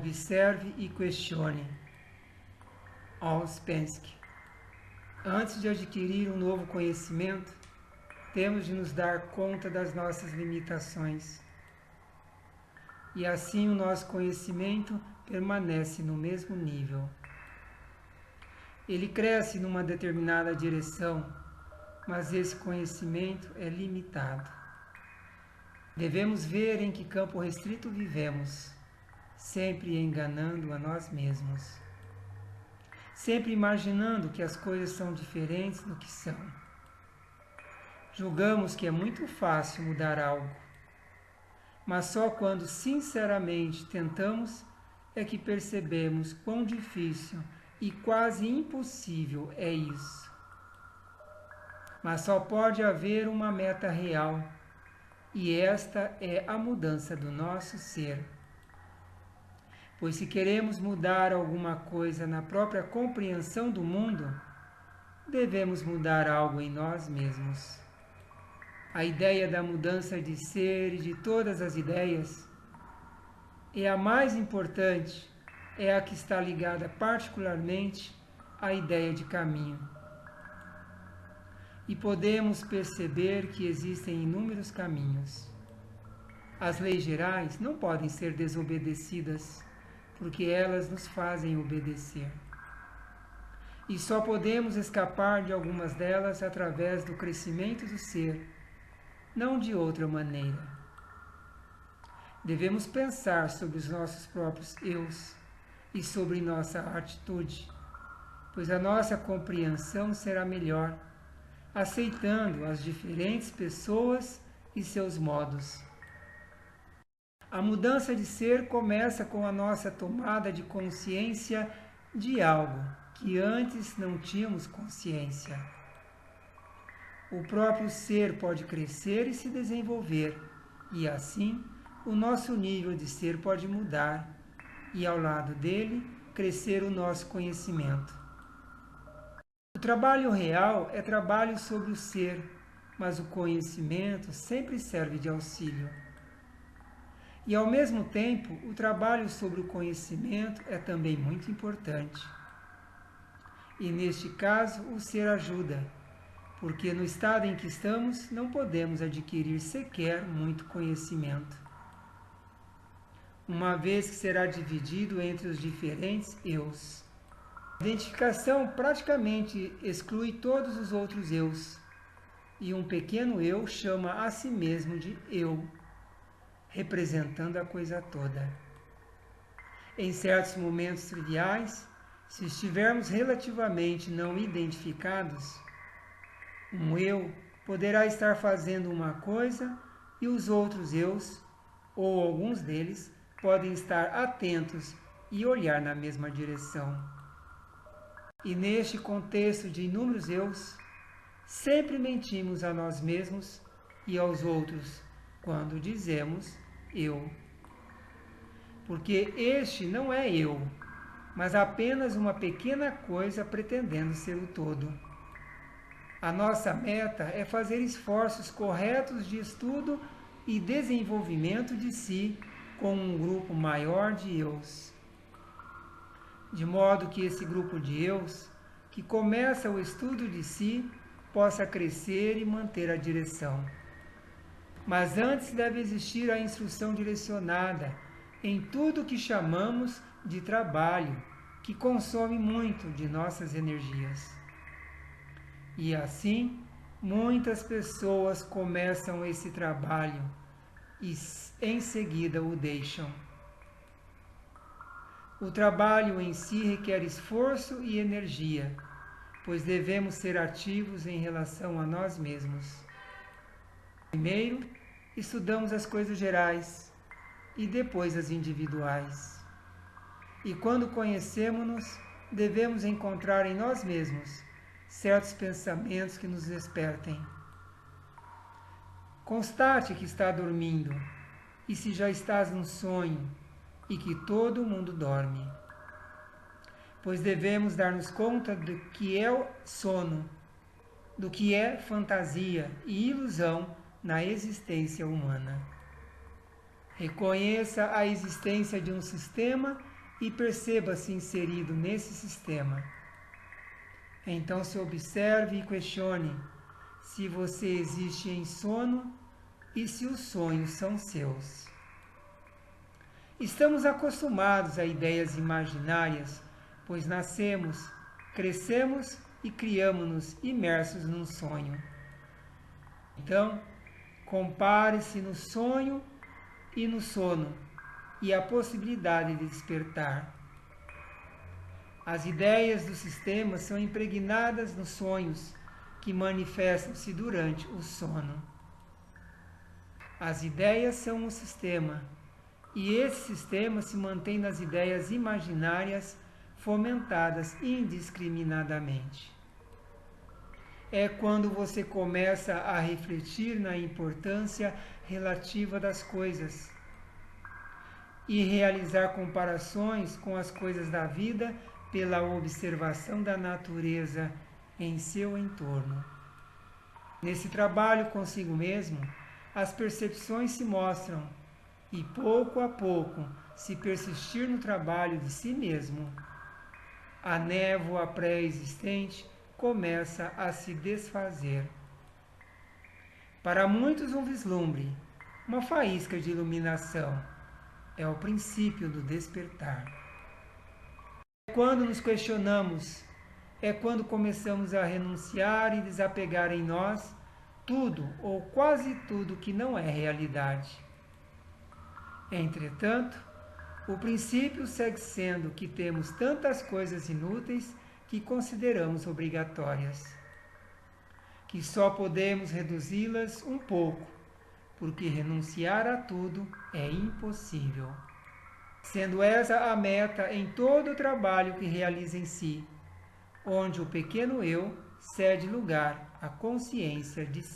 Observe e questione. Ouspensky. Antes de adquirir um novo conhecimento, temos de nos dar conta das nossas limitações. E assim o nosso conhecimento permanece no mesmo nível. Ele cresce numa determinada direção, mas esse conhecimento é limitado. Devemos ver em que campo restrito vivemos, sempre enganando a nós mesmos. Sempre imaginando que as coisas são diferentes do que são. Julgamos que é muito fácil mudar algo, mas só quando sinceramente tentamos é que percebemos quão difícil e quase impossível é isso. Mas só pode haver uma meta real, e esta é a mudança do nosso ser. Pois se queremos mudar alguma coisa na própria compreensão do mundo, devemos mudar algo em nós mesmos. A ideia da mudança de ser e de todas as ideias é a mais importante, é a que está ligada particularmente à ideia de caminho. E podemos perceber que existem inúmeros caminhos. As leis gerais não podem ser desobedecidas, porque elas nos fazem obedecer. E só podemos escapar de algumas delas através do crescimento do ser, não de outra maneira. Devemos pensar sobre os nossos próprios eus e sobre nossa atitude, pois a nossa compreensão será melhor, aceitando as diferentes pessoas e seus modos. A mudança de ser começa com a nossa tomada de consciência de algo que antes não tínhamos consciência. O próprio ser pode crescer e se desenvolver, e assim o nosso nível de ser pode mudar, e ao lado dele crescer o nosso conhecimento. O trabalho real é trabalho sobre o ser, mas o conhecimento sempre serve de auxílio. E ao mesmo tempo, o trabalho sobre o conhecimento é também muito importante. E neste caso, o ser ajuda, porque no estado em que estamos, não podemos adquirir sequer muito conhecimento, uma vez que será dividido entre os diferentes eus. A identificação praticamente exclui todos os outros eus, e um pequeno eu chama a si mesmo de eu, representando a coisa toda. Em certos momentos triviais, se estivermos relativamente não identificados, um eu poderá estar fazendo uma coisa e os outros eus, ou alguns deles, podem estar atentos e olhar na mesma direção. E neste contexto de inúmeros eus, sempre mentimos a nós mesmos e aos outros quando dizemos eu. Porque este não é eu, mas apenas uma pequena coisa pretendendo ser o todo. A nossa meta é fazer esforços corretos de estudo e desenvolvimento de si com um grupo maior de eus. De modo que esse grupo de eus, que começa o estudo de si, possa crescer e manter a direção. Mas antes deve existir a instrução direcionada em tudo que chamamos de trabalho, que consome muito de nossas energias. E assim, muitas pessoas começam esse trabalho e em seguida o deixam. O trabalho em si requer esforço e energia, pois devemos ser ativos em relação a nós mesmos. Primeiro, estudamos as coisas gerais e depois as individuais. E quando conhecemos-nos, devemos encontrar em nós mesmos certos pensamentos que nos despertem. Constate que está dormindo, e se já estás num sonho, e que todo mundo dorme. Pois devemos dar-nos conta do que é o sono, do que é fantasia e ilusão na existência humana. Reconheça a existência de um sistema e perceba-se inserido nesse sistema. Então se observe e questione se você existe em sono e se os sonhos são seus. Estamos acostumados a ideias imaginárias, pois nascemos, crescemos e criamos-nos imersos num sonho. Então, compare-se no sonho e no sono e a possibilidade de despertar. As ideias do sistema são impregnadas nos sonhos que manifestam-se durante o sono. As ideias são um sistema, e esse sistema se mantém nas ideias imaginárias fomentadas indiscriminadamente. É quando você começa a refletir na importância relativa das coisas e realizar comparações com as coisas da vida pela observação da natureza em seu entorno. Nesse trabalho consigo mesmo, as percepções se mostram e, pouco a pouco, se persistir no trabalho de si mesmo, a névoa pré-existente começa a se desfazer. Para muitos, um vislumbre, uma faísca de iluminação, é o princípio do despertar. Quando nos questionamos, é quando começamos a renunciar e desapegar em nós tudo ou quase tudo que não é realidade. Entretanto, o princípio segue sendo que temos tantas coisas inúteis que consideramos obrigatórias, que só podemos reduzi-las um pouco, porque renunciar a tudo é impossível. Sendo essa a meta em todo o trabalho que realiza em si, onde o pequeno eu cede lugar à consciência de si.